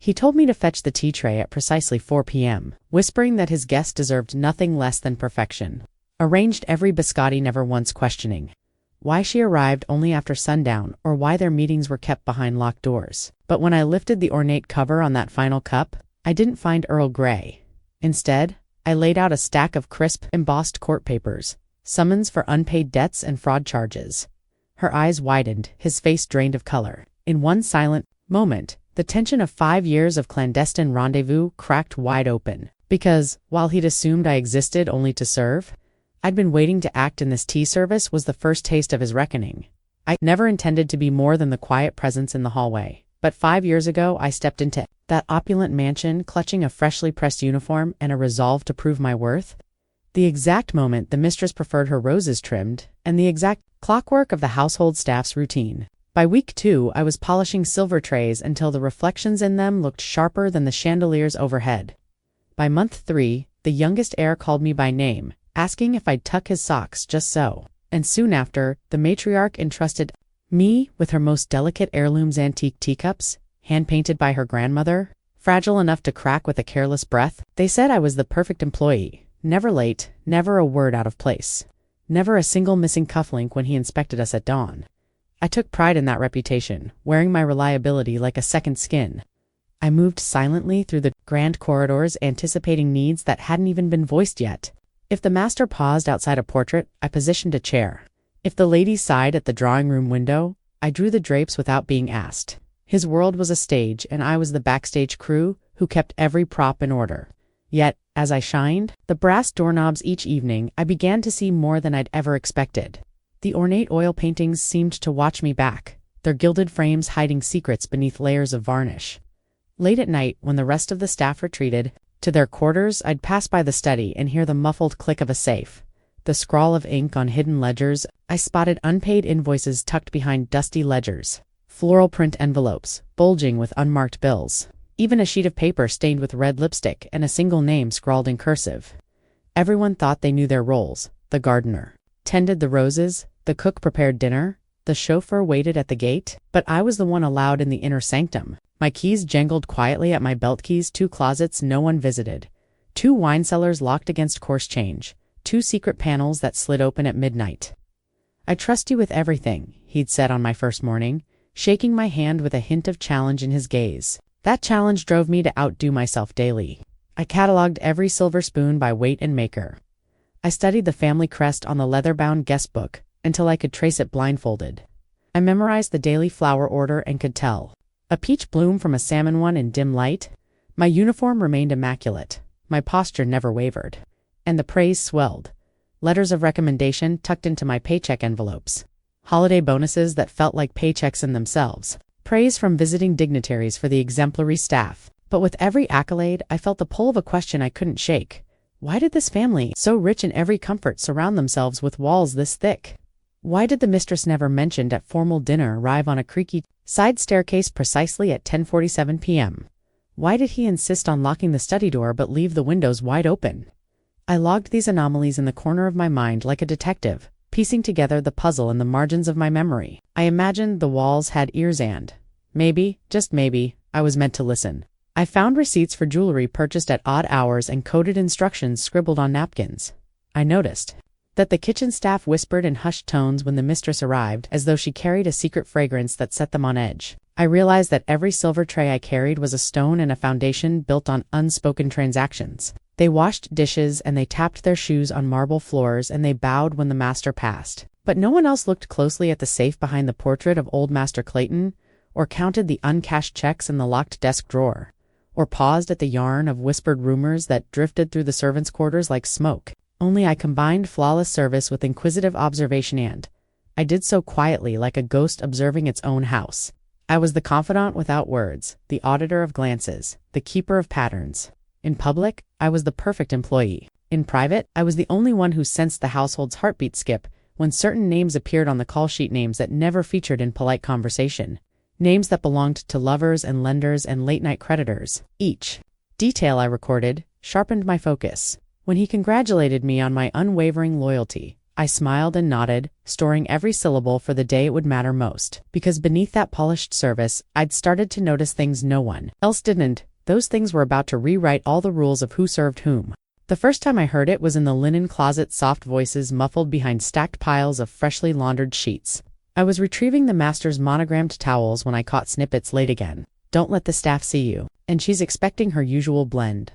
He told me to fetch the tea tray at precisely 4 p.m., whispering that his guest deserved nothing less than perfection. Arranged every biscotti, never once questioning why she arrived only after sundown or why their meetings were kept behind locked doors. But when I lifted the ornate cover on that final cup, I didn't find Earl Grey. Instead, I laid out a stack of crisp, embossed court papers, summons for unpaid debts and fraud charges. Her eyes widened, his face drained of color. In one silent moment, the tension of 5 years of clandestine rendezvous cracked wide open. Because, while he'd assumed I existed only to serve, I'd been waiting to act in this tea service was the first taste of his reckoning. I never intended to be more than the quiet presence in the hallway. But 5 years ago, I stepped into that opulent mansion, clutching a freshly pressed uniform and a resolve to prove my worth. The exact moment the mistress preferred her roses trimmed, and the exact clockwork of the household staff's routine. By week 2, I was polishing silver trays until the reflections in them looked sharper than the chandeliers overhead. By month 3, the youngest heir called me by name, asking if I'd tuck his socks just so. And soon after, the matriarch entrusted me with her most delicate heirlooms antique teacups, hand-painted by her grandmother, fragile enough to crack with a careless breath. They said I was the perfect employee, never late, never a word out of place, never a single missing cufflink when he inspected us at dawn. I took pride in that reputation, wearing my reliability like a second skin. I moved silently through the grand corridors, anticipating needs that hadn't even been voiced yet. If the master paused outside a portrait, I positioned a chair. If the lady sighed at the drawing room window, I drew the drapes without being asked. His world was a stage, and I was the backstage crew who kept every prop in order. Yet, as I shined the brass doorknobs each evening, I began to see more than I'd ever expected. The ornate oil paintings seemed to watch me back, their gilded frames hiding secrets beneath layers of varnish. Late at night, when the rest of the staff retreated to their quarters, I'd pass by the study and hear the muffled click of a safe, the scrawl of ink on hidden ledgers. I spotted unpaid invoices tucked behind dusty ledgers, floral-print envelopes, bulging with unmarked bills, even a sheet of paper stained with red lipstick and a single name scrawled in cursive. Everyone thought they knew their roles. The gardener tended the roses, the cook prepared dinner, the chauffeur waited at the gate, but I was the one allowed in the inner sanctum. My keys jangled quietly at my belt keys, 2 closets no one visited, 2 wine cellars locked against course change, 2 secret panels that slid open at midnight. "I trust you with everything," he'd said on my first morning, shaking my hand with a hint of challenge in his gaze. That challenge drove me to outdo myself daily. I catalogued every silver spoon by weight and maker. I studied the family crest on the leather-bound guest book until I could trace it blindfolded. I memorized the daily flower order and could tell a peach bloom from a salmon one in dim light. My uniform remained immaculate. My posture never wavered. And the praise swelled. Letters of recommendation tucked into my paycheck envelopes. Holiday bonuses that felt like paychecks in themselves. Praise from visiting dignitaries for the exemplary staff. But with every accolade, I felt the pull of a question I couldn't shake. Why did this family, so rich in every comfort, surround themselves with walls this thick? Why did the mistress, never mentioned at formal dinner, arrive on a creaky side staircase precisely at 10:47 p.m.? Why did he insist on locking the study door but leave the windows wide open? I logged these anomalies in the corner of my mind like a detective, piecing together the puzzle in the margins of my memory. I imagined the walls had ears and, maybe, just maybe, I was meant to listen. I found receipts for jewelry purchased at odd hours and coded instructions scribbled on napkins. I noticed that the kitchen staff whispered in hushed tones when the mistress arrived, as though she carried a secret fragrance that set them on edge. I realized that every silver tray I carried was a stone and a foundation built on unspoken transactions. They washed dishes and they tapped their shoes on marble floors and they bowed when the master passed. But no one else looked closely at the safe behind the portrait of old Master Clayton, or counted the uncashed checks in the locked desk drawer, or paused at the yarn of whispered rumors that drifted through the servants' quarters like smoke. Only I combined flawless service with inquisitive observation, and I did so quietly, like a ghost observing its own house. I was the confidant without words, the auditor of glances, the keeper of patterns. In public, I was the perfect employee. In private, I was the only one who sensed the household's heartbeat skip when certain names appeared on the call sheet, names that never featured in polite conversation, names that belonged to lovers and lenders and late-night creditors. Each detail I recorded sharpened my focus. When he congratulated me on my unwavering loyalty, I smiled and nodded, storing every syllable for the day it would matter most, because beneath that polished service, I'd started to notice things no one else didn't. Those things were about to rewrite all the rules of who served whom. The first time I heard it was in the linen closet's soft voices muffled behind stacked piles of freshly laundered sheets. I was retrieving the master's monogrammed towels when I caught snippets late again. "Don't let the staff see you." And she's expecting her usual blend.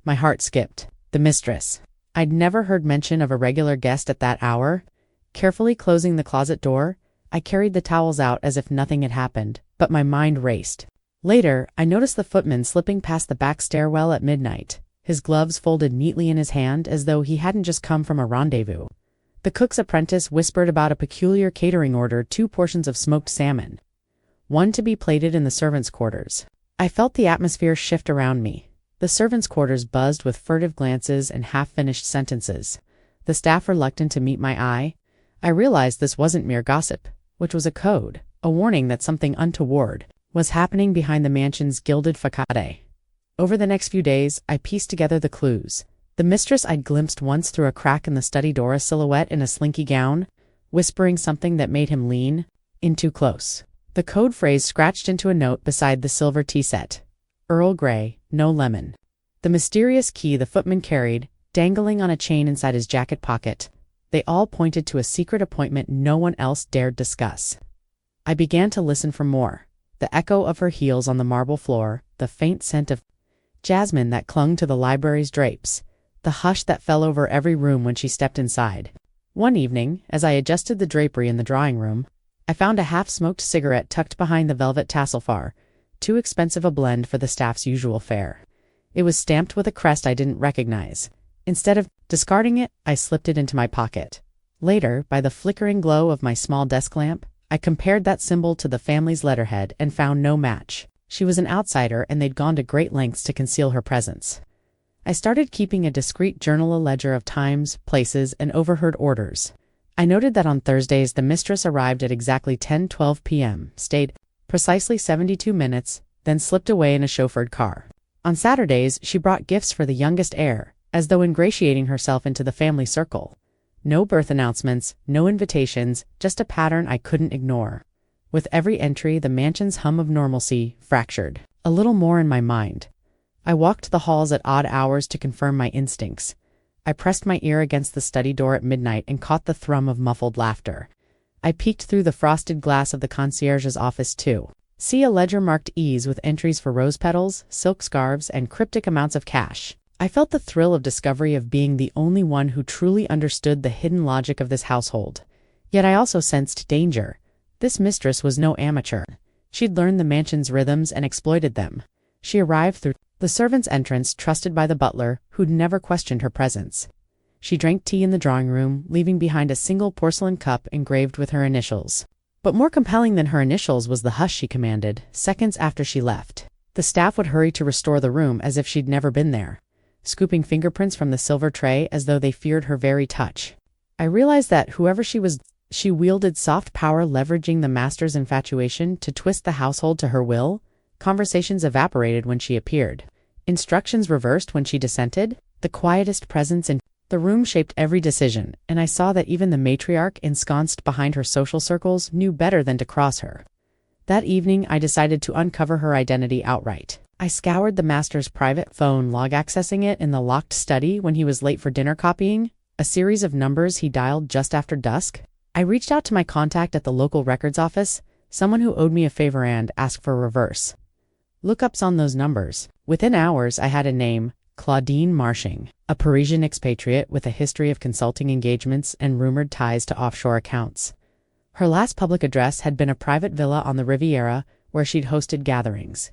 My heart skipped. The mistress. I'd never heard mention of a regular guest at that hour. Carefully closing the closet door, I carried the towels out as if nothing had happened, but my mind raced. Later, I noticed the footman slipping past the back stairwell at midnight, his gloves folded neatly in his hand as though he hadn't just come from a rendezvous. The cook's apprentice whispered about a peculiar catering order: 2 portions of smoked salmon, one to be plated in the servants' quarters. I felt the atmosphere shift around me. The servants' quarters buzzed with furtive glances and half-finished sentences, the staff reluctant to meet my eye. I realized this wasn't mere gossip, which was a code, a warning that something untoward was happening behind the mansion's gilded facade. Over the next few days, I pieced together the clues. The mistress I'd glimpsed once through a crack in the study door, a silhouette in a slinky gown, whispering something that made him lean in too close. The code phrase scratched into a note beside the silver tea set: Earl Grey, no lemon. The mysterious key the footman carried, dangling on a chain inside his jacket pocket. They all pointed to a secret appointment no one else dared discuss. I began to listen for more. The echo of her heels on the marble floor, the faint scent of jasmine that clung to the library's drapes, the hush that fell over every room when she stepped inside. One evening, as I adjusted the drapery in the drawing room, I found a half-smoked cigarette tucked behind the velvet tassel far, too expensive a blend for the staff's usual fare. It was stamped with a crest I didn't recognize. Instead of discarding it, I slipped it into my pocket. Later, by the flickering glow of my small desk lamp, I compared that symbol to the family's letterhead and found no match. She was an outsider, and they'd gone to great lengths to conceal her presence. I started keeping a discreet journal, a ledger of times, places, and overheard orders. I noted that on Thursdays the mistress arrived at exactly 10:12 p.m., stayed precisely 72 minutes, then slipped away in a chauffeured car. On Saturdays she brought gifts for the youngest heir, as though ingratiating herself into the family circle. No birth announcements, no invitations, just a pattern I couldn't ignore. With every entry, the mansion's hum of normalcy fractured a little more in my mind. I walked the halls at odd hours to confirm my instincts. I pressed my ear against the study door at midnight and caught the thrum of muffled laughter. I peeked through the frosted glass of the concierge's office too. See a ledger marked ease with entries for rose petals, silk scarves, and cryptic amounts of cash. I felt the thrill of discovery of being the only one who truly understood the hidden logic of this household. Yet I also sensed danger. This mistress was no amateur. She'd learned the mansion's rhythms and exploited them. She arrived through the servants' entrance, trusted by the butler, who'd never questioned her presence. She drank tea in the drawing room, leaving behind a single porcelain cup engraved with her initials. But more compelling than her initials was the hush she commanded. Seconds after she left, the staff would hurry to restore the room as if she'd never been there, scooping fingerprints from the silver tray as though they feared her very touch. I realized that whoever she was, she wielded soft power, leveraging the master's infatuation to twist the household to her will. Conversations evaporated when she appeared. Instructions reversed when she dissented. The quietest presence in the room shaped every decision, and I saw that even the matriarch, ensconced behind her social circles, knew better than to cross her. That evening, I decided to uncover her identity outright. I scoured the master's private phone log, accessing it in the locked study when he was late for dinner, copying a series of numbers he dialed just after dusk. I reached out to my contact at the local records office, someone who owed me a favor, and asked for reverse lookups on those numbers. Within hours, I had a name: Claudine Marching, a Parisian expatriate with a history of consulting engagements and rumored ties to offshore accounts. Her last public address had been a private villa on the Riviera where she'd hosted gatherings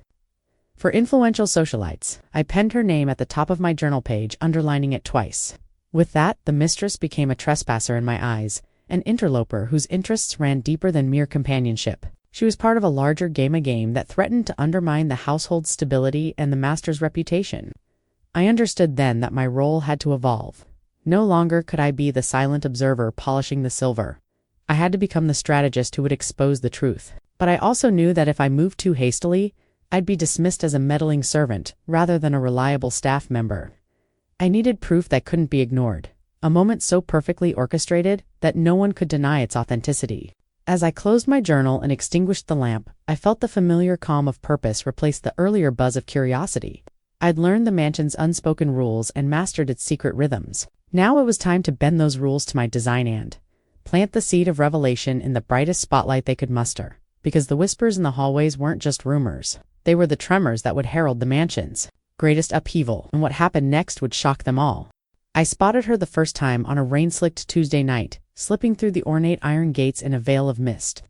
for influential socialites. I penned her name at the top of my journal page, underlining it twice. With that, the mistress became a trespasser in my eyes, an interloper whose interests ran deeper than mere companionship. She was part of a larger game that threatened to undermine the household's stability and the master's reputation. I understood then that my role had to evolve. No longer could I be the silent observer polishing the silver. I had to become the strategist who would expose the truth. But I also knew that if I moved too hastily, I'd be dismissed as a meddling servant rather than a reliable staff member. I needed proof that couldn't be ignored. a moment so perfectly orchestrated that no one could deny its authenticity. As I closed my journal and extinguished the lamp, I felt the familiar calm of purpose replace the earlier buzz of curiosity. I'd learned the mansion's unspoken rules and mastered its secret rhythms. Now it was time to bend those rules to my design and plant the seed of revelation in the brightest spotlight they could muster. Because the whispers in the hallways weren't just rumors. They were the tremors that would herald the mansion's greatest upheaval, and what happened next would shock them all. I spotted her the first time on a rain-slicked Tuesday night, slipping through the ornate iron gates in a veil of mist.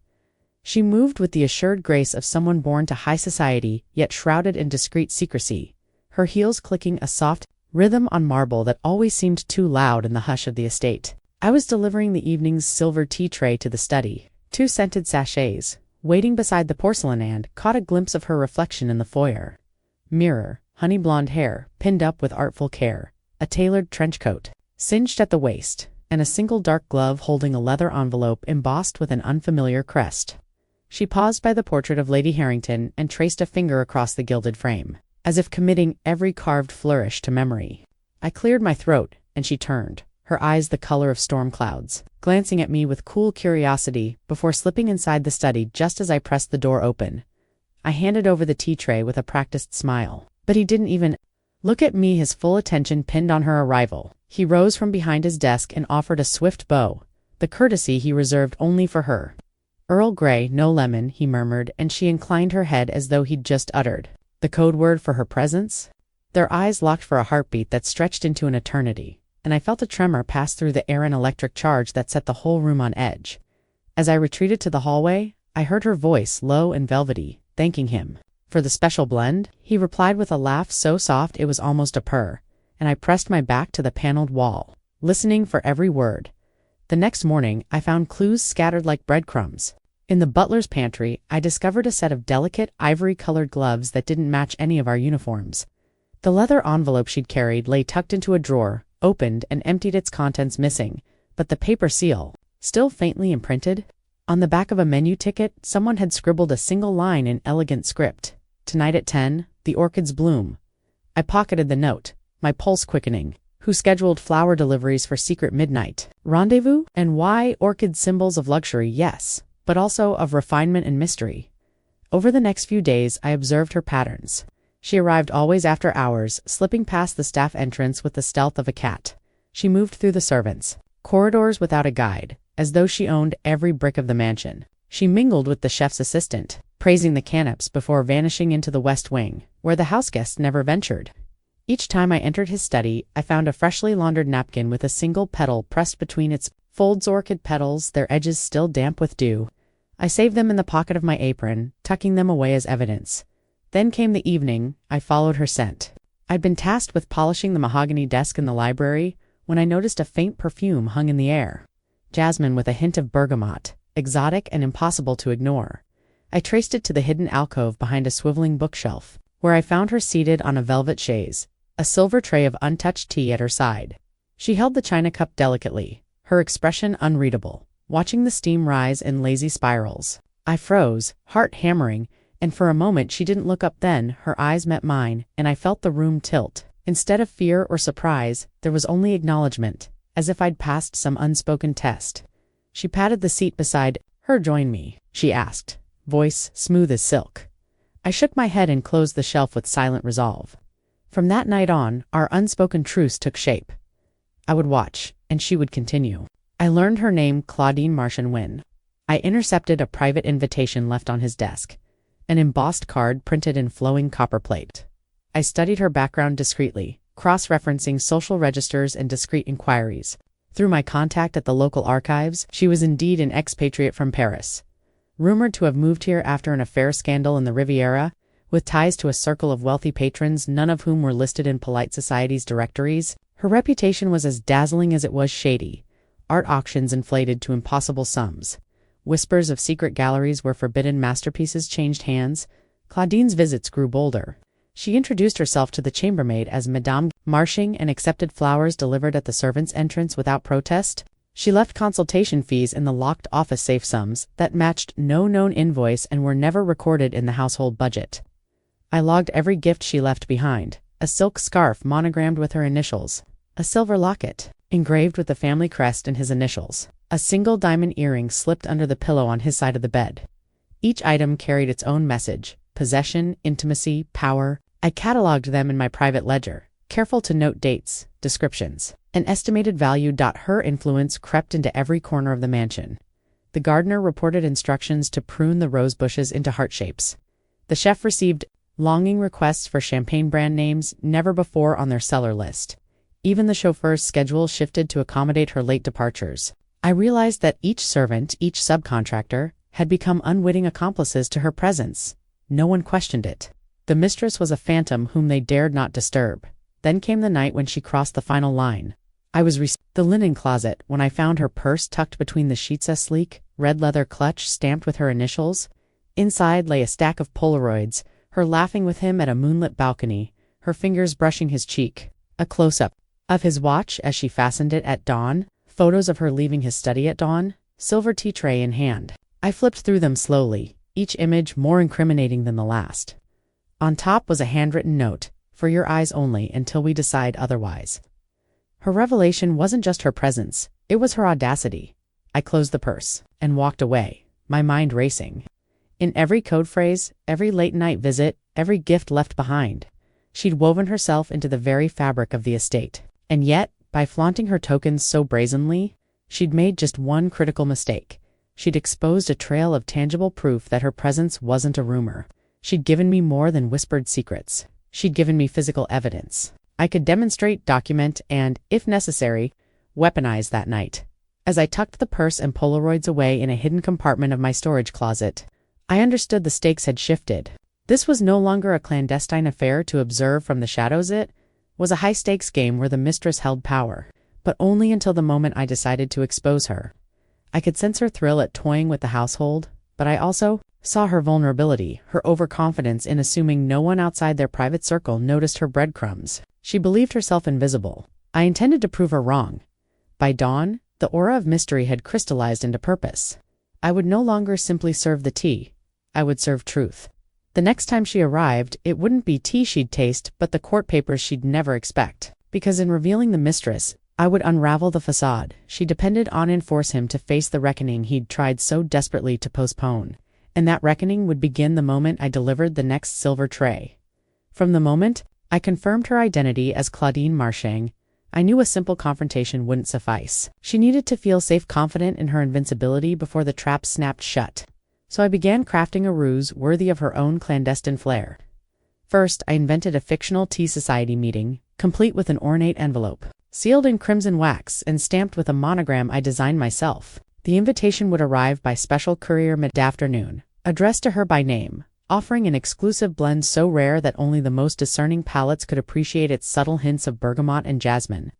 She moved with the assured grace of someone born to high society, yet shrouded in discreet secrecy, her heels clicking a soft rhythm on marble that always seemed too loud in the hush of the estate. I was delivering the evening's silver tea tray to the study, 2 scented sachets, waiting beside the porcelain, and caught a glimpse of her reflection in the foyer mirror, honey blonde hair, pinned up with artful care, a tailored trench coat, cinched at the waist, and a single dark glove holding a leather envelope embossed with an unfamiliar crest. She paused by the portrait of Lady Harrington and traced a finger across the gilded frame, as if committing every carved flourish to memory. I cleared my throat, and she turned, her eyes the color of storm clouds, glancing at me with cool curiosity before slipping inside the study just as I pressed the door open. I handed over the tea tray with a practiced smile, but he didn't even look at me, his full attention pinned on her arrival. He rose from behind his desk and offered a swift bow, the courtesy he reserved only for her. "Earl Grey, no lemon," he murmured, and she inclined her head as though he'd just uttered the code word for her presence. Their eyes locked for a heartbeat that stretched into an eternity, and I felt a tremor pass through the air, an electric charge that set the whole room on edge. As I retreated to the hallway, I heard her voice, low and velvety, thanking him for the special blend. He replied with a laugh so soft it was almost a purr, and I pressed my back to the paneled wall, listening for every word. The next morning, I found clues scattered like breadcrumbs. In the butler's pantry, I discovered a set of delicate, ivory-colored gloves that didn't match any of our uniforms. The leather envelope she'd carried lay tucked into a drawer, opened and emptied, its contents missing, but the paper seal, still faintly imprinted. On the back of a menu ticket, someone had scribbled a single line in elegant script. "Tonight at 10, the orchids bloom." I pocketed the note, my pulse quickening. Who scheduled flower deliveries for secret midnight rendezvous? And why? Orchids, symbols of luxury, yes, but also of refinement and mystery. Over the next few days, I observed her patterns. She arrived always after hours, slipping past the staff entrance with the stealth of a cat. She moved through the servants' corridors without a guide, as though she owned every brick of the mansion. She mingled with the chef's assistant, praising the canapes before vanishing into the west wing, where the houseguests never ventured. Each time I entered his study, I found a freshly laundered napkin with a single petal pressed between its folds, orchid petals, their edges still damp with dew. I saved them in the pocket of my apron, tucking them away as evidence. Then came the evening. I followed her scent. I'd been tasked with polishing the mahogany desk in the library when I noticed a faint perfume hung in the air. Jasmine with a hint of bergamot, exotic and impossible to ignore. I traced it to the hidden alcove behind a swiveling bookshelf, where I found her seated on a velvet chaise, a silver tray of untouched tea at her side. She held the china cup delicately, her expression unreadable, watching the steam rise in lazy spirals. I froze, heart hammering, and for a moment she didn't look up. Then her eyes met mine, and I felt the room tilt. Instead of fear or surprise, there was only acknowledgement, as if I'd passed some unspoken test. She patted the seat beside her. "Join me?" she asked, voice smooth as silk. I shook my head and closed the shelf with silent resolve. From that night on, our unspoken truce took shape. I would watch, and she would continue. I learned her name, Claudine Martian Wynne. I intercepted a private invitation left on his desk, an embossed card printed in flowing copperplate. I studied her background discreetly, cross-referencing social registers and discreet inquiries. Through my contact at the local archives, she was indeed an expatriate from Paris, rumored to have moved here after an affair scandal in the Riviera, with ties to a circle of wealthy patrons, none of whom were listed in polite society's directories. Her reputation was as dazzling as it was shady. Art auctions inflated to impossible sums. Whispers of secret galleries where forbidden masterpieces changed hands. Claudine's visits grew bolder. She introduced herself to the chambermaid as Madame Marching and accepted flowers delivered at the servants' entrance without protest. She left consultation fees in the locked office safe, sums that matched no known invoice and were never recorded in the household budget. I logged every gift she left behind: a silk scarf monogrammed with her initials, a silver locket, engraved with the family crest and his initials. A single diamond earring slipped under the pillow on his side of the bed. Each item carried its own message: possession, intimacy, power. I cataloged them in my private ledger, careful to note dates, descriptions, and estimated value. Her influence crept into every corner of the mansion. The gardener reported instructions to prune the rose bushes into heart shapes. The chef received longing requests for champagne brand names never before on their cellar list. Even the chauffeur's schedule shifted to accommodate her late departures. I realized that each servant, each subcontractor, had become unwitting accomplices to her presence. No one questioned it. The mistress was a phantom whom they dared not disturb. Then came the night when she crossed the final line. I was the linen closet when I found her purse tucked between the sheets, a sleek, red leather clutch stamped with her initials. Inside lay a stack of Polaroids, her laughing with him at a moonlit balcony, her fingers brushing his cheek. A close-up of his watch as she fastened it at dawn, photos of her leaving his study at dawn, silver tea tray in hand. I flipped through them slowly, each image more incriminating than the last. On top was a handwritten note, "For your eyes only until we decide otherwise." Her revelation wasn't just her presence, it was her audacity. I closed the purse and walked away, my mind racing. In every code phrase, every late-night visit, every gift left behind, she'd woven herself into the very fabric of the estate. And yet, by flaunting her tokens so brazenly, she'd made just one critical mistake. She'd exposed a trail of tangible proof that her presence wasn't a rumor. She'd given me more than whispered secrets. She'd given me physical evidence. I could demonstrate, document, and, if necessary, weaponize that night. As I tucked the purse and Polaroids away in a hidden compartment of my storage closet, I understood the stakes had shifted. This was no longer a clandestine affair to observe from the shadows. It was a high-stakes game where the mistress held power, but only until the moment I decided to expose her. I could sense her thrill at toying with the household, but I also saw her vulnerability, her overconfidence in assuming no one outside their private circle noticed her breadcrumbs. She believed herself invisible. I intended to prove her wrong. By dawn, the aura of mystery had crystallized into purpose. I would no longer simply serve the tea. I would serve truth. The next time she arrived, it wouldn't be tea she'd taste, but the court papers she'd never expect. Because in revealing the mistress, I would unravel the facade. She depended on and force him to face the reckoning he'd tried so desperately to postpone. And that reckoning would begin the moment I delivered the next silver tray. From the moment I confirmed her identity as Claudine Marchang, I knew a simple confrontation wouldn't suffice. She needed to feel safe, confident in her invincibility before the trap snapped shut. So I began crafting a ruse worthy of her own clandestine flair. First, I invented a fictional tea society meeting, complete with an ornate envelope, sealed in crimson wax and stamped with a monogram I designed myself. The invitation would arrive by special courier mid-afternoon, addressed to her by name, offering an exclusive blend so rare that only the most discerning palates could appreciate its subtle hints of bergamot and jasmine.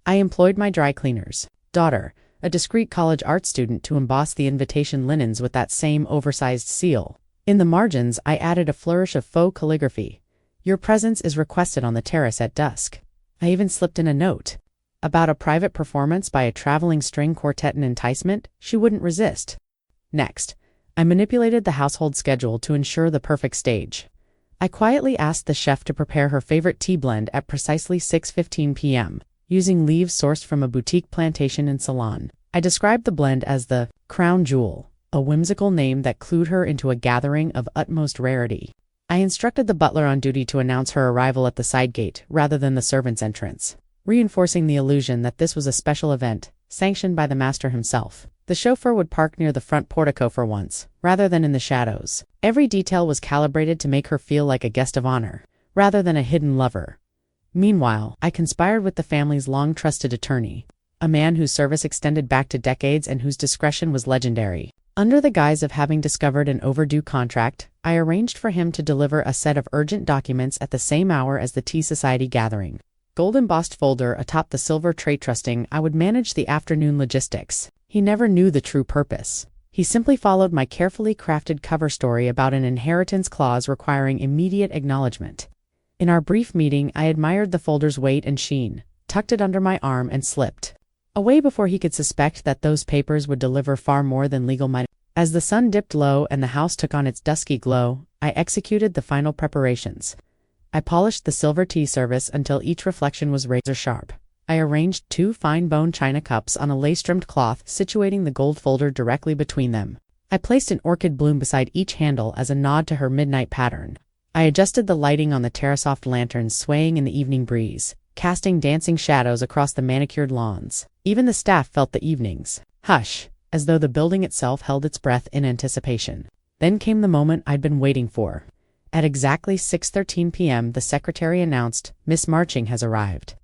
I employed my dry cleaner's daughter, a discreet college art student, to emboss the invitation linens with that same oversized seal. In the margins, I added a flourish of faux calligraphy. "Your presence is requested on the terrace at dusk." I even slipped in a note about a private performance by a traveling string quartet, an enticement she wouldn't resist. Next, I manipulated the household schedule to ensure the perfect stage. I quietly asked the chef to prepare her favorite tea blend at precisely 6:15 p.m., using leaves sourced from a boutique plantation in Ceylon. I described the blend as the crown jewel, a whimsical name that clued her into a gathering of utmost rarity. I instructed the butler on duty to announce her arrival at the side gate rather than the servant's entrance, reinforcing the illusion that this was a special event, sanctioned by the master himself. The chauffeur would park near the front portico for once, rather than in the shadows. Every detail was calibrated to make her feel like a guest of honor, rather than a hidden lover. Meanwhile, I conspired with the family's long-trusted attorney, a man whose service extended back to decades and whose discretion was legendary. Under the guise of having discovered an overdue contract, I arranged for him to deliver a set of urgent documents at the same hour as the tea society gathering. Gold embossed folder atop the silver tray, trusting I would manage the afternoon logistics. He never knew the true purpose. He simply followed my carefully crafted cover story about an inheritance clause requiring immediate acknowledgement. In our brief meeting, I admired the folder's weight and sheen, tucked it under my arm, and slipped away before he could suspect that those papers would deliver far more than legal might. As the sun dipped low and the house took on its dusky glow, I executed the final preparations. I polished the silver tea service until each reflection was razor sharp. I arranged 2 fine-bone china cups on a lace-trimmed cloth, situating the gold folder directly between them. I placed an orchid bloom beside each handle as a nod to her midnight pattern. I adjusted the lighting on the terrasoft lanterns swaying in the evening breeze, casting dancing shadows across the manicured lawns. Even the staff felt the evening's hush, as though the building itself held its breath in anticipation. Then came the moment I'd been waiting for. At exactly 6:13 p.m., the secretary announced, "Miss Marching has arrived."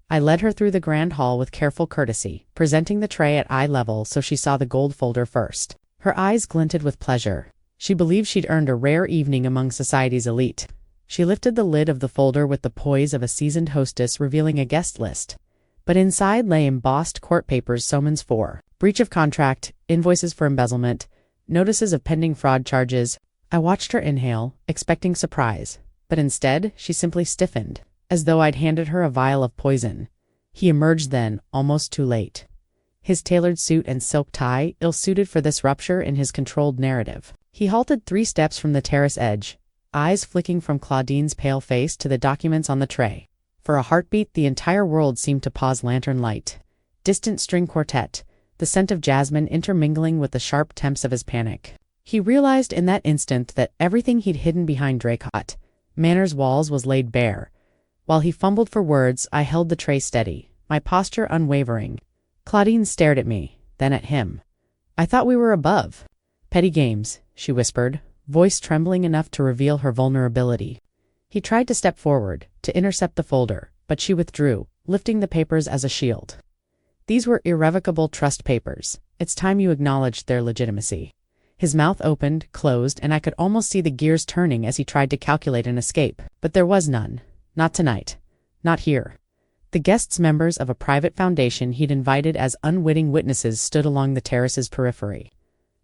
I led her through the grand hall with careful courtesy, presenting the tray at eye level so she saw the gold folder first. Her eyes glinted with pleasure. She believed she'd earned a rare evening among society's elite. She lifted the lid of the folder with the poise of a seasoned hostess revealing a guest list. But inside lay embossed court papers summons for breach of contract, invoices for embezzlement, notices of pending fraud charges. I watched her inhale, expecting surprise, but instead she simply stiffened, as though I'd handed her a vial of poison. He emerged then, almost too late. His tailored suit and silk tie, ill-suited for this rupture in his controlled narrative. He halted 3 steps from the terrace edge, eyes flicking from Claudine's pale face to the documents on the tray. For a heartbeat, the entire world seemed to pause. Lantern light, distant string quartet, the scent of jasmine intermingling with the sharp temps of his panic. He realized in that instant that everything he'd hidden behind Dracot Manor's walls was laid bare. While he fumbled for words, I held the tray steady, my posture unwavering. Claudine stared at me, then at him. "I thought we were above petty games," she whispered, voice trembling enough to reveal her vulnerability. He tried to step forward, to intercept the folder, but she withdrew, lifting the papers as a shield. "These were irrevocable trust papers. It's time you acknowledged their legitimacy." His mouth opened, closed, and I could almost see the gears turning as he tried to calculate an escape. But there was none. Not tonight. Not here. The guests, members of a private foundation he'd invited as unwitting witnesses, stood along the terrace's periphery.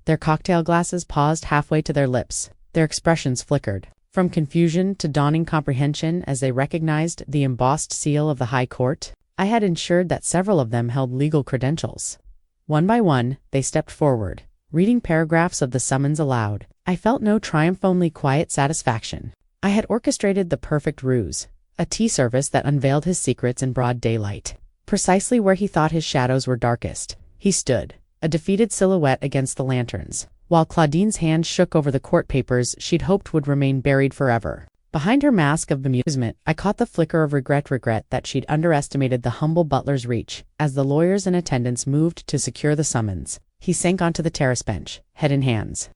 Their cocktail glasses paused halfway to their lips. Their expressions flickered, from confusion to dawning comprehension as they recognized the embossed seal of the High Court. I had ensured that several of them held legal credentials. One by one, they stepped forward, reading paragraphs of the summons aloud. I felt no triumph, only quiet satisfaction. I had orchestrated the perfect ruse, a tea service that unveiled his secrets in broad daylight. Precisely where he thought his shadows were darkest, he stood, a defeated silhouette against the lanterns, while Claudine's hand shook over the court papers she'd hoped would remain buried forever. Behind her mask of bemusement, I caught the flicker of regret that she'd underestimated the humble butler's reach. As the lawyers and attendants moved to secure the summons, he sank onto the terrace bench, head in hands.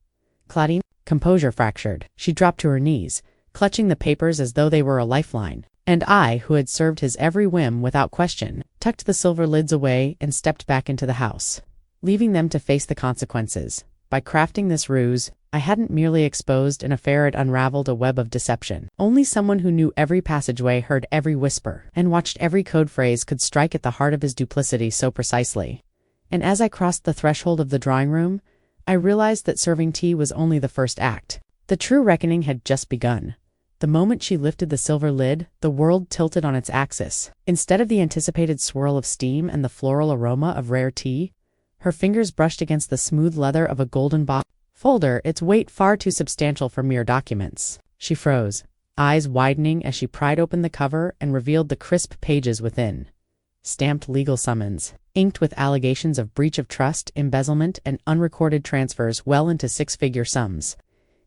Claudine, composure fractured. She dropped to her knees, clutching the papers as though they were a lifeline. And I, who had served his every whim without question, tucked the silver lids away and stepped back into the house, leaving them to face the consequences. By crafting this ruse, I hadn't merely exposed an affair, it unraveled a web of deception. Only someone who knew every passageway, heard every whisper, and watched every code phrase could strike at the heart of his duplicity so precisely. And as I crossed the threshold of the drawing room, I realized that serving tea was only the first act. The true reckoning had just begun. The moment she lifted the silver lid, the world tilted on its axis. Instead of the anticipated swirl of steam and the floral aroma of rare tea, her fingers brushed against the smooth leather of a golden box folder, its weight far too substantial for mere documents. She froze, eyes widening as she pried open the cover and revealed the crisp pages within. Stamped legal summons, inked with allegations of breach of trust, embezzlement, and unrecorded transfers well into 6-figure sums.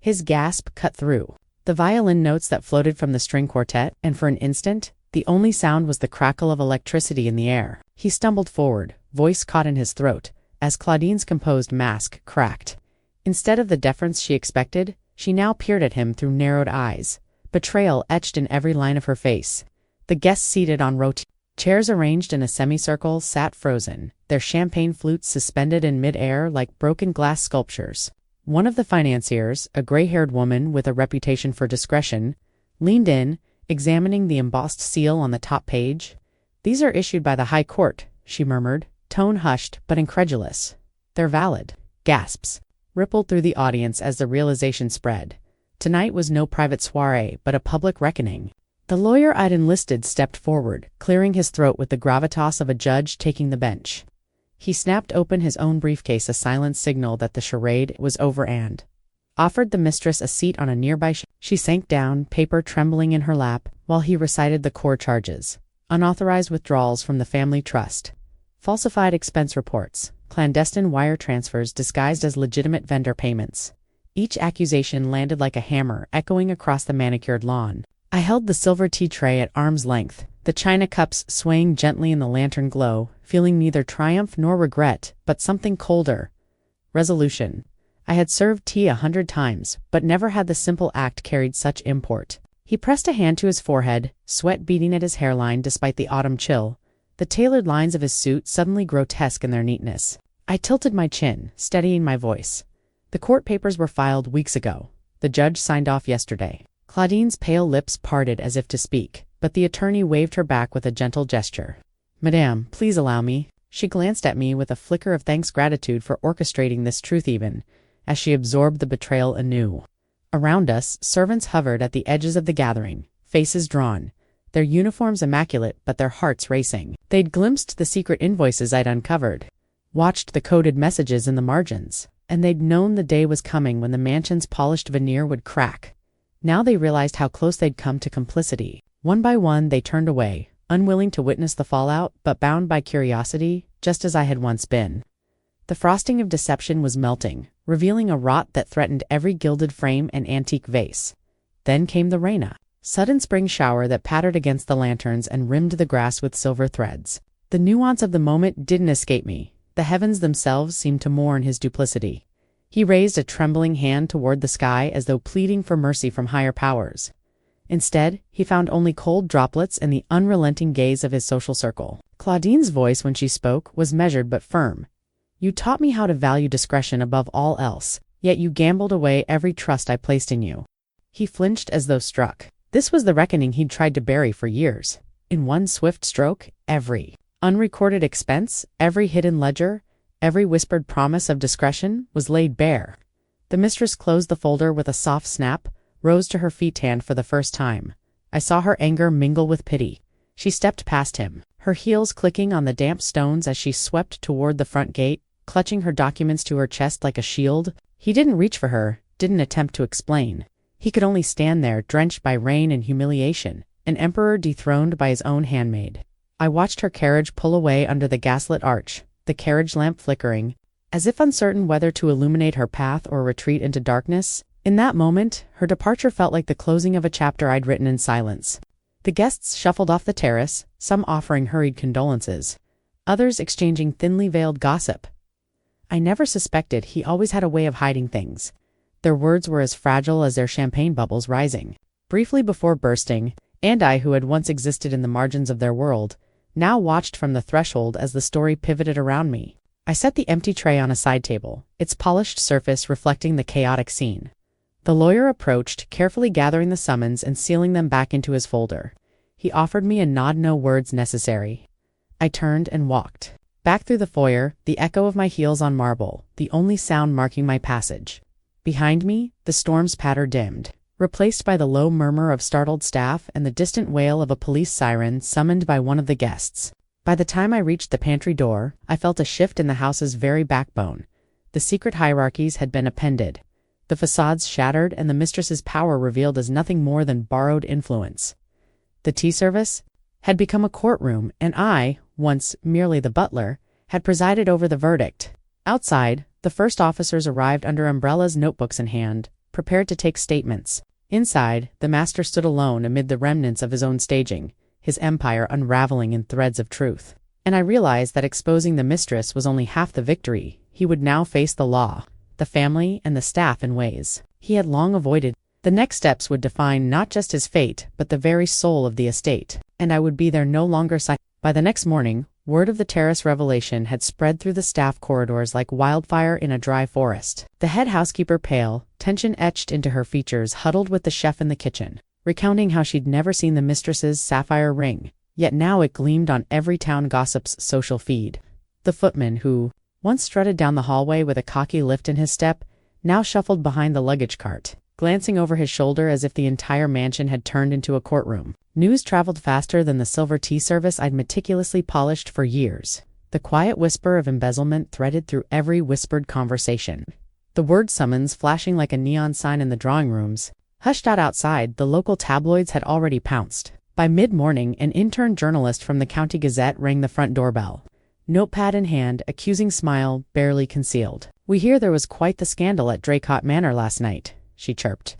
His gasp cut through the violin notes that floated from the string quartet, and for an instant, the only sound was the crackle of electricity in the air. He stumbled forward, voice caught in his throat, as Claudine's composed mask cracked. Instead of the deference she expected, she now peered at him through narrowed eyes, betrayal etched in every line of her face. The guests seated on chairs arranged in a semicircle sat frozen, their champagne flutes suspended in mid-air like broken glass sculptures. One of the financiers, a gray-haired woman with a reputation for discretion, leaned in, examining the embossed seal on the top page. "These are issued by the High Court," she murmured, tone hushed but incredulous. "They're valid." Gasps rippled through the audience as the realization spread. Tonight was no private soiree, but a public reckoning. The lawyer I'd enlisted stepped forward, clearing his throat with the gravitas of a judge taking the bench. He snapped open his own briefcase, a silent signal that the charade was over, and offered the mistress a seat on a nearby She sank down, paper trembling in her lap, while he recited the core charges. unauthorized withdrawals from the family trust, falsified expense reports, clandestine wire transfers disguised as legitimate vendor payments. Each accusation landed like a hammer, echoing across the manicured lawn. I held the silver tea tray at arm's length, the china cups swaying gently in the lantern glow, feeling neither triumph nor regret, but something colder. Resolution. I had served tea 100 times, but never had the simple act carried such import. He pressed a hand to his forehead, sweat beading at his hairline despite the autumn chill, the tailored lines of his suit suddenly grotesque in their neatness. I tilted my chin, steadying my voice. The court papers were filed weeks ago. The judge signed off yesterday. Claudine's pale lips parted as if to speak, but the attorney waved her back with a gentle gesture. "Madame, please allow me." She glanced at me with a flicker of thanks gratitude for orchestrating this truth even, as she absorbed the betrayal anew. Around us, servants hovered at the edges of the gathering, faces drawn, their uniforms immaculate but their hearts racing. They'd glimpsed the secret invoices I'd uncovered, watched the coded messages in the margins, and they'd known the day was coming when the mansion's polished veneer would crack. Now they realized how close they'd come to complicity. One by one they turned away, unwilling to witness the fallout, but bound by curiosity, just as I had once been. The frosting of deception was melting, revealing a rot that threatened every gilded frame and antique vase. Then came the Reina, sudden spring shower that pattered against the lanterns and rimmed the grass with silver threads. The nuance of the moment didn't escape me. The heavens themselves seemed to mourn his duplicity. He raised a trembling hand toward the sky as though pleading for mercy from higher powers. Instead, he found only cold droplets in the unrelenting gaze of his social circle. Claudine's voice when she spoke was measured but firm. "You taught me how to value discretion above all else, yet you gambled away every trust I placed in you." He flinched as though struck. This was the reckoning he'd tried to bury for years. In one swift stroke, every unrecorded expense, every hidden ledger, every whispered promise of discretion was laid bare. The mistress closed the folder with a soft snap, rose to her feet hand for the first time. I saw her anger mingle with pity. She stepped past him, her heels clicking on the damp stones as she swept toward the front gate, clutching her documents to her chest like a shield. He didn't reach for her, didn't attempt to explain. He could only stand there, drenched by rain and humiliation, an emperor dethroned by his own handmaid. I watched her carriage pull away under the gaslit arch, the carriage lamp flickering, as if uncertain whether to illuminate her path or retreat into darkness. In that moment, her departure felt like the closing of a chapter I'd written in silence. The guests shuffled off the terrace, some offering hurried condolences, others exchanging thinly veiled gossip. I never suspected he always had a way of hiding things. Their words were as fragile as their champagne bubbles rising, briefly before bursting, and I, who had once existed in the margins of their world, now watched from the threshold as the story pivoted around me. I set the empty tray on a side table, its polished surface reflecting the chaotic scene. The lawyer approached, carefully gathering the summons and sealing them back into his folder. He offered me a nod, no words necessary. I turned and walked. Back through the foyer, the echo of my heels on marble, the only sound marking my passage. Behind me, the storm's patter dimmed, replaced by the low murmur of startled staff and the distant wail of a police siren summoned by one of the guests. By the time I reached the pantry door, I felt a shift in the house's very backbone. The secret hierarchies had been upended, the facades shattered, and the mistress's power revealed as nothing more than borrowed influence. The tea service had become a courtroom, and I, once merely the butler, had presided over the verdict. Outside, the first officers arrived under umbrellas, notebooks in hand, prepared to take statements. Inside, the master stood alone amid the remnants of his own staging, his empire unraveling in threads of truth. And I realized that exposing the mistress was only half the victory. He would now face the law, the family, and the staff in ways he had long avoided. The next steps would define not just his fate, but the very soul of the estate, and I would be there no longer. By the next morning, word of the terrace revelation had spread through the staff corridors like wildfire in a dry forest. The head housekeeper, pale, tension etched into her features, huddled with the chef in the kitchen, recounting how she'd never seen the mistress's sapphire ring, yet now it gleamed on every town gossip's social feed. The footman, who once strutted down the hallway with a cocky lift in his step, now shuffled behind the luggage cart, glancing over his shoulder as if the entire mansion had turned into a courtroom. News traveled faster than the silver tea service I'd meticulously polished for years. The quiet whisper of embezzlement threaded through every whispered conversation. The word summons flashing like a neon sign in the drawing rooms. Hushed out outside, the local tabloids had already pounced. By mid-morning, an intern journalist from the County Gazette rang the front doorbell. Notepad in hand, accusing smile barely concealed. "We hear there was quite the scandal at Draycott Manor last night," she chirped.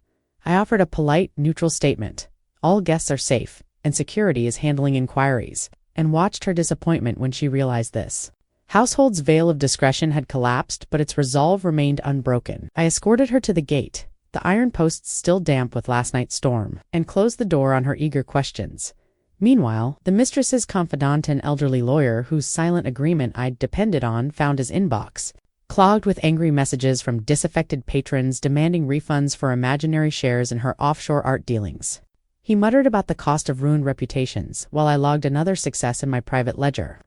I offered a polite, neutral statement. All guests are safe, and security is handling inquiries, and watched her disappointment when she realized this. Household's veil of discretion had collapsed, but its resolve remained unbroken. I escorted her to the gate, the iron posts still damp with last night's storm, and closed the door on her eager questions. Meanwhile, the mistress's confidant and elderly lawyer, whose silent agreement I'd depended on, found his inbox, clogged with angry messages from disaffected patrons demanding refunds for imaginary shares in her offshore art dealings. He muttered about the cost of ruined reputations, while I logged another success in my private ledger.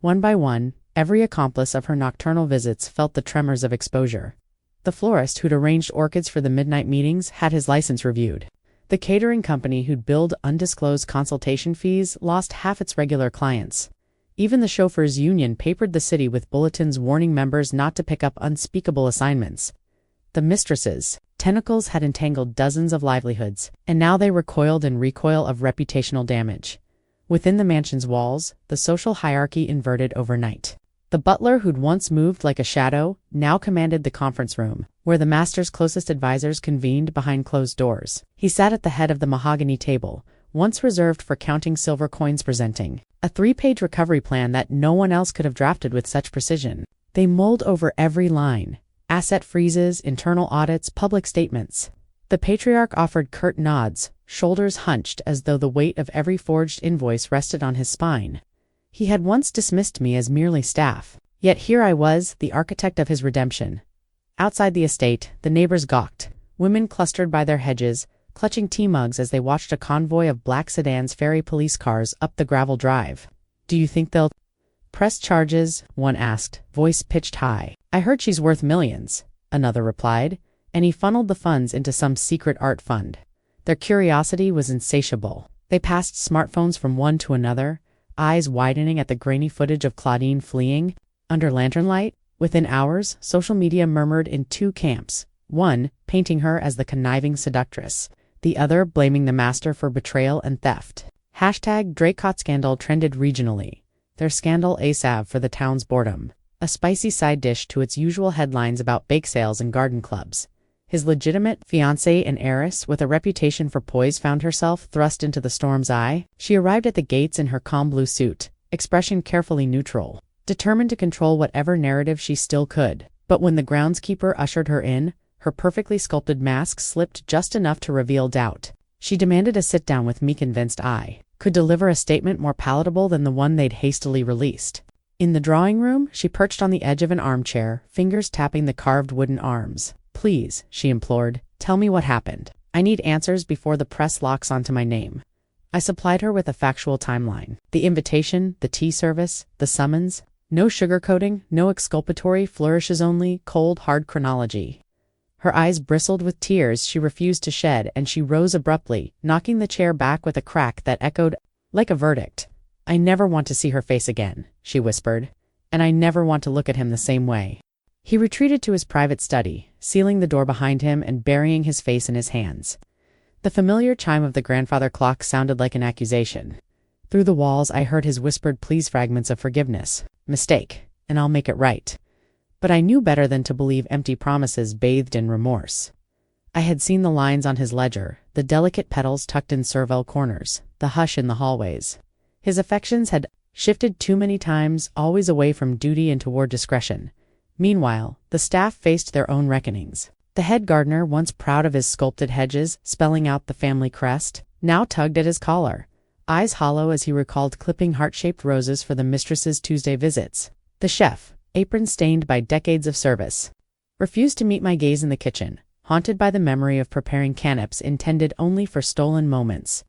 One by one, every accomplice of her nocturnal visits felt the tremors of exposure. The florist who'd arranged orchids for the midnight meetings had his license reviewed. The catering company who'd billed undisclosed consultation fees lost half its regular clients. Even the chauffeurs' union papered the city with bulletins warning members not to pick up unspeakable assignments. The mistresses' tentacles had entangled dozens of livelihoods, and now they recoiled in recoil of reputational damage. Within the mansion's walls, the social hierarchy inverted overnight. The butler who'd once moved like a shadow now commanded the conference room, where the master's closest advisors convened behind closed doors. He sat at the head of the mahogany table, once reserved for counting silver coins, presenting a 3-page recovery plan that no one else could have drafted with such precision. They mulled over every line: asset freezes, internal audits, public statements. The patriarch offered curt nods, shoulders hunched as though the weight of every forged invoice rested on his spine. He had once dismissed me as merely staff, yet here I was, the architect of his redemption. Outside the estate, the neighbors gawked. Women clustered by their hedges, clutching tea mugs as they watched a convoy of black sedans ferry police cars up the gravel drive. "Do you think they'll press charges?" one asked, voice pitched high. "I heard she's worth millions," another replied, and he funneled the funds into some secret art fund. Their curiosity was insatiable. They passed smartphones from one to another, eyes widening at the grainy footage of Claudine fleeing under lantern light. Within hours, social media murmured in two camps, one painting her as the conniving seductress, the other blaming the master for betrayal and theft. #Draycott scandal trended regionally. Their scandal salve for the town's boredom, a spicy side dish to its usual headlines about bake sales and garden clubs. His legitimate fiancée and heiress, with a reputation for poise, found herself thrust into the storm's eye. She arrived at the gates in her calm blue suit, expression carefully neutral, determined to control whatever narrative she still could. But when the groundskeeper ushered her in, her perfectly sculpted mask slipped just enough to reveal doubt. She demanded a sit-down with me, convinced I could deliver a statement more palatable than the one they'd hastily released. In the drawing room, she perched on the edge of an armchair, fingers tapping the carved wooden arms. "Please," she implored, "tell me what happened. I need answers before the press locks onto my name." I supplied her with a factual timeline. The invitation, the tea service, the summons. No sugarcoating, no exculpatory flourishes, only cold, hard chronology. Her eyes bristled with tears she refused to shed, and she rose abruptly, knocking the chair back with a crack that echoed like a verdict. "I never want to see her face again," she whispered, "and I never want to look at him the same way." He retreated to his private study, sealing the door behind him and burying his face in his hands. The familiar chime of the grandfather clock sounded like an accusation. Through the walls I heard his whispered pleas, fragments of forgiveness. "Mistake, and I'll make it right." But I knew better than to believe empty promises bathed in remorse. I had seen the lines on his ledger, the delicate petals tucked in servile corners, the hush in the hallways. His affections had shifted too many times, always away from duty and toward discretion. Meanwhile, the staff faced their own reckonings. The head gardener, once proud of his sculpted hedges, spelling out the family crest, now tugged at his collar, eyes hollow as he recalled clipping heart-shaped roses for the mistress's Tuesday visits. The chef, apron stained by decades of service, refused to meet my gaze in the kitchen, haunted by the memory of preparing canapes intended only for stolen moments.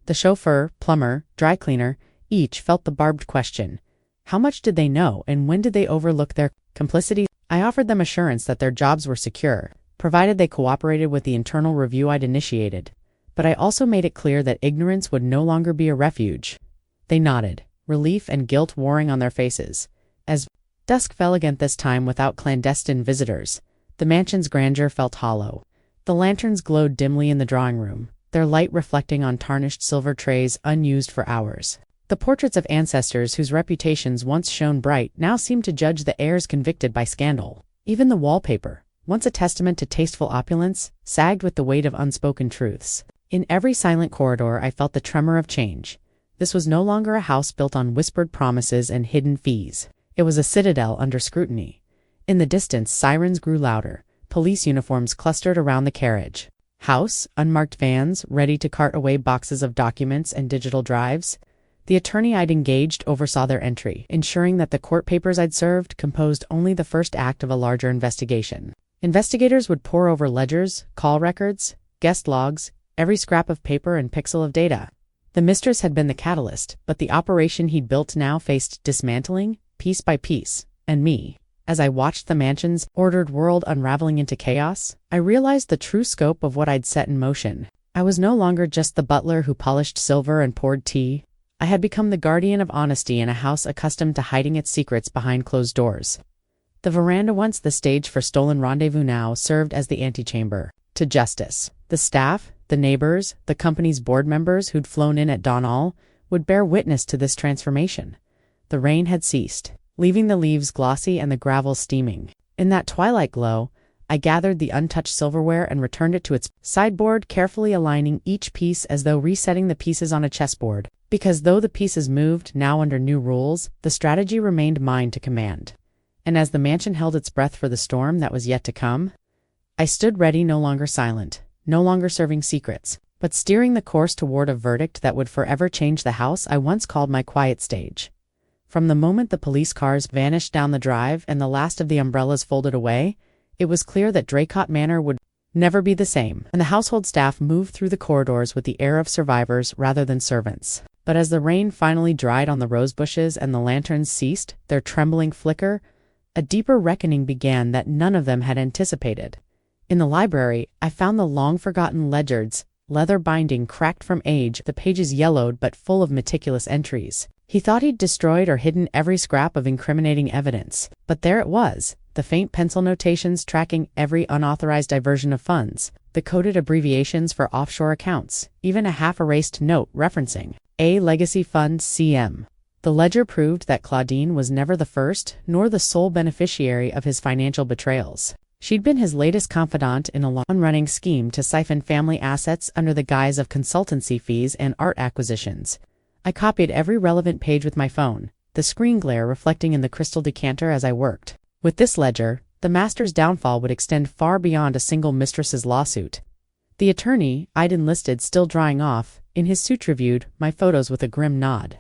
The chauffeur, plumber, dry cleaner, each felt the barbed question. How much did they know, and when did they overlook their complicity? I offered them assurance that their jobs were secure, provided they cooperated with the internal review I'd initiated. But I also made it clear that ignorance would no longer be a refuge. They nodded, relief and guilt warring on their faces. As dusk fell again, this time without clandestine visitors, the mansion's grandeur felt hollow. The lanterns glowed dimly in the drawing room, their their light reflecting on tarnished silver trays unused for hours. The portraits of ancestors whose reputations once shone bright now seemed to judge the heirs convicted by scandal. Even the wallpaper, once a testament to tasteful opulence, sagged with the weight of unspoken truths. In every silent corridor I felt the tremor of change. This was no longer a house built on whispered promises and hidden fees. It was a citadel under scrutiny. In the distance, sirens grew louder. Police uniforms clustered around the carriage. House, unmarked vans, ready to cart away boxes of documents and digital drives. The attorney I'd engaged oversaw their entry, ensuring that the court papers I'd served composed only the first act of a larger investigation. Investigators would pore over ledgers, call records, guest logs, every scrap of paper and pixel of data. The mistress had been the catalyst, but the operation he'd built now faced dismantling, piece by piece, and me. As I watched the mansion's ordered world unraveling into chaos, I realized the true scope of what I'd set in motion. I was no longer just the butler who polished silver and poured tea. I had become the guardian of honesty in a house accustomed to hiding its secrets behind closed doors. The veranda, once the stage for stolen rendezvous, now served as the antechamber to justice. The staff, the neighbors, the company's board members who'd flown in at dawn all would bear witness to this transformation. The rain had ceased, leaving the leaves glossy and the gravel steaming. In that twilight glow, I gathered the untouched silverware and returned it to its sideboard, carefully aligning each piece as though resetting the pieces on a chessboard. Because though the pieces moved, now under new rules, the strategy remained mine to command. And as the mansion held its breath for the storm that was yet to come, I stood ready, no longer silent, no longer serving secrets, but steering the course toward a verdict that would forever change the house I once called my quiet stage. From the moment the police cars vanished down the drive and the last of the umbrellas folded away, it was clear that Draycott Manor would never be the same, and the household staff moved through the corridors with the air of survivors rather than servants. But as the rain finally dried on the rose bushes and the lanterns ceased their trembling flicker, a deeper reckoning began that none of them had anticipated. In the library, I found the long-forgotten ledgers, leather binding cracked from age, the pages yellowed but full of meticulous entries. He thought he'd destroyed or hidden every scrap of incriminating evidence, but there it was, the faint pencil notations tracking every unauthorized diversion of funds, the coded abbreviations for offshore accounts, even a half-erased note referencing A Legacy Fund CM. The ledger proved that Claudine was never the first, nor the sole beneficiary of his financial betrayals. She'd been his latest confidant in a long-running scheme to siphon family assets under the guise of consultancy fees and art acquisitions. I copied every relevant page with my phone, the screen glare reflecting in the crystal decanter as I worked. With this ledger, the master's downfall would extend far beyond a single mistress's lawsuit. The attorney I'd enlisted, still drying off, in his suit, reviewed my photos with a grim nod.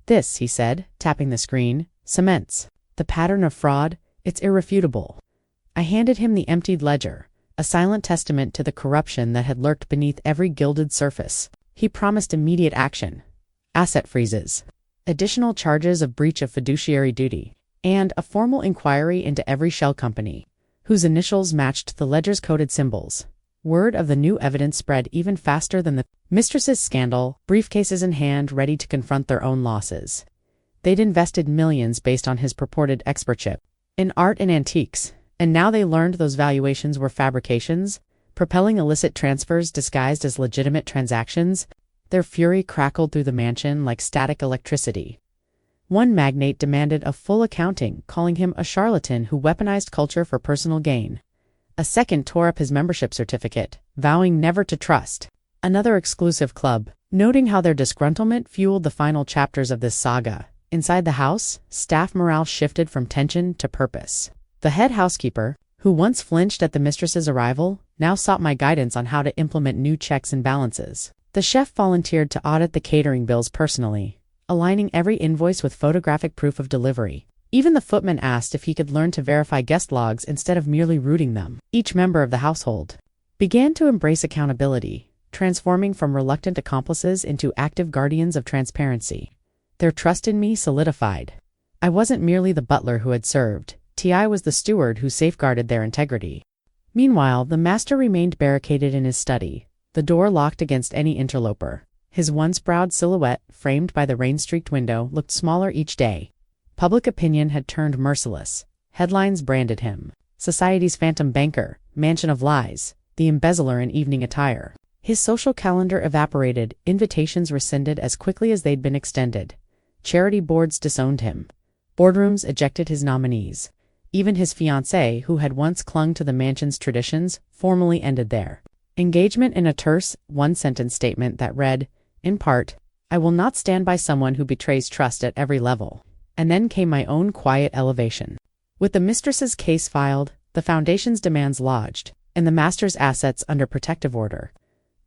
"This," he said, tapping the screen, "cements the pattern of fraud. It's irrefutable." I handed him the emptied ledger, a silent testament to the corruption that had lurked beneath every gilded surface. He promised immediate action. Asset freezes, additional charges of breach of fiduciary duty, and a formal inquiry into every shell company, whose initials matched the ledger's coded symbols. Word of the new evidence spread even faster than the Mistress's scandal, briefcases in hand, ready to confront their own losses. They'd invested millions based on his purported expertship in art and antiques, and now they learned those valuations were fabrications, propelling illicit transfers disguised as legitimate transactions. Their fury crackled through the mansion like static electricity. One magnate demanded a full accounting, calling him a charlatan who weaponized culture for personal gain. A second tore up his membership certificate, vowing never to trust. Another exclusive club, noting how their disgruntlement fueled the final chapters of this saga. Inside the house, staff morale shifted from tension to purpose. The head housekeeper, who once flinched at the mistress's arrival, now sought my guidance on how to implement new checks and balances. The chef volunteered to audit the catering bills personally, aligning every invoice with photographic proof of delivery. Even the footman asked if he could learn to verify guest logs instead of merely routing them. Each member of the household began to embrace accountability, transforming from reluctant accomplices into active guardians of transparency. Their trust in me solidified. I wasn't merely the butler who had served. T.I. was the steward who safeguarded their integrity. Meanwhile, the master remained barricaded in his study, the door locked against any interloper. His once-proud silhouette, framed by the rain-streaked window, looked smaller each day. Public opinion had turned merciless. Headlines branded him society's phantom banker, mansion of lies, the embezzler in evening attire. His social calendar evaporated, invitations rescinded as quickly as they'd been extended. Charity boards disowned him. Boardrooms ejected his nominees. Even his fiancée, who had once clung to the mansion's traditions, formally ended there. Engagement in a terse, one-sentence statement that read, in part, "I will not stand by someone who betrays trust at every level." And then came my own quiet elevation. With the mistress's case filed, the foundation's demands lodged, and the master's assets under protective order,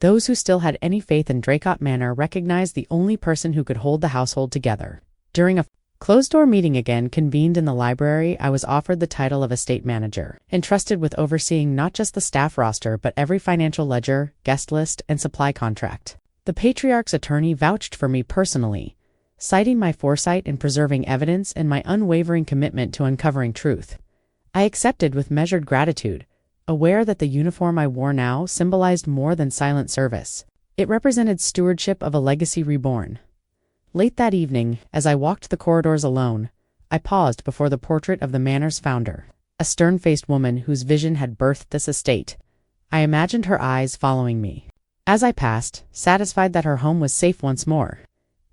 those who still had any faith in Dracot Manor recognized the only person who could hold the household together. During a closed-door meeting again convened in the library, I was offered the title of estate manager, entrusted with overseeing not just the staff roster but every financial ledger, guest list, and supply contract. The patriarch's attorney vouched for me personally, citing my foresight in preserving evidence and my unwavering commitment to uncovering truth. I accepted with measured gratitude, aware that the uniform I wore now symbolized more than silent service. It represented stewardship of a legacy reborn. Late that evening, as I walked the corridors alone, I paused before the portrait of the manor's founder, a stern-faced woman whose vision had birthed this estate. I imagined her eyes following me. As I passed, satisfied that her home was safe once more.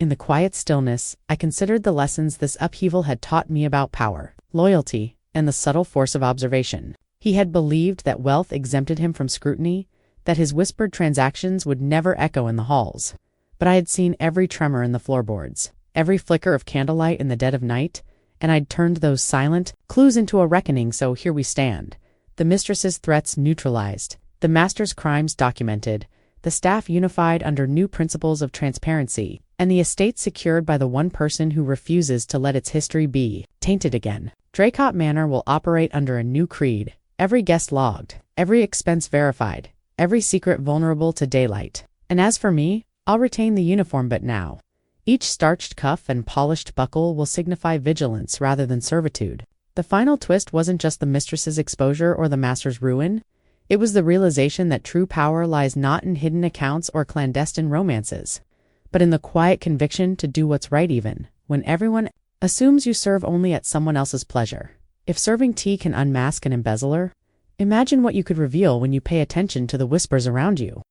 In the quiet stillness, I considered the lessons this upheaval had taught me about power, loyalty, and the subtle force of observation. He had believed that wealth exempted him from scrutiny, that his whispered transactions would never echo in the halls. But I had seen every tremor in the floorboards, every flicker of candlelight in the dead of night, and I'd turned those silent clues into a reckoning. So here we stand. The mistress's threats neutralized, the master's crimes documented, the staff unified under new principles of transparency, and the estate secured by the one person who refuses to let its history be tainted again. Dracot Manor will operate under a new creed, every guest logged, every expense verified, every secret vulnerable to daylight. And as for me, I'll retain the uniform, but now. Each starched cuff and polished buckle will signify vigilance rather than servitude. The final twist wasn't just the mistress's exposure or the master's ruin. It was the realization that true power lies not in hidden accounts or clandestine romances, but in the quiet conviction to do what's right even when everyone assumes you serve only at someone else's pleasure. If serving tea can unmask an embezzler, imagine what you could reveal when you pay attention to the whispers around you.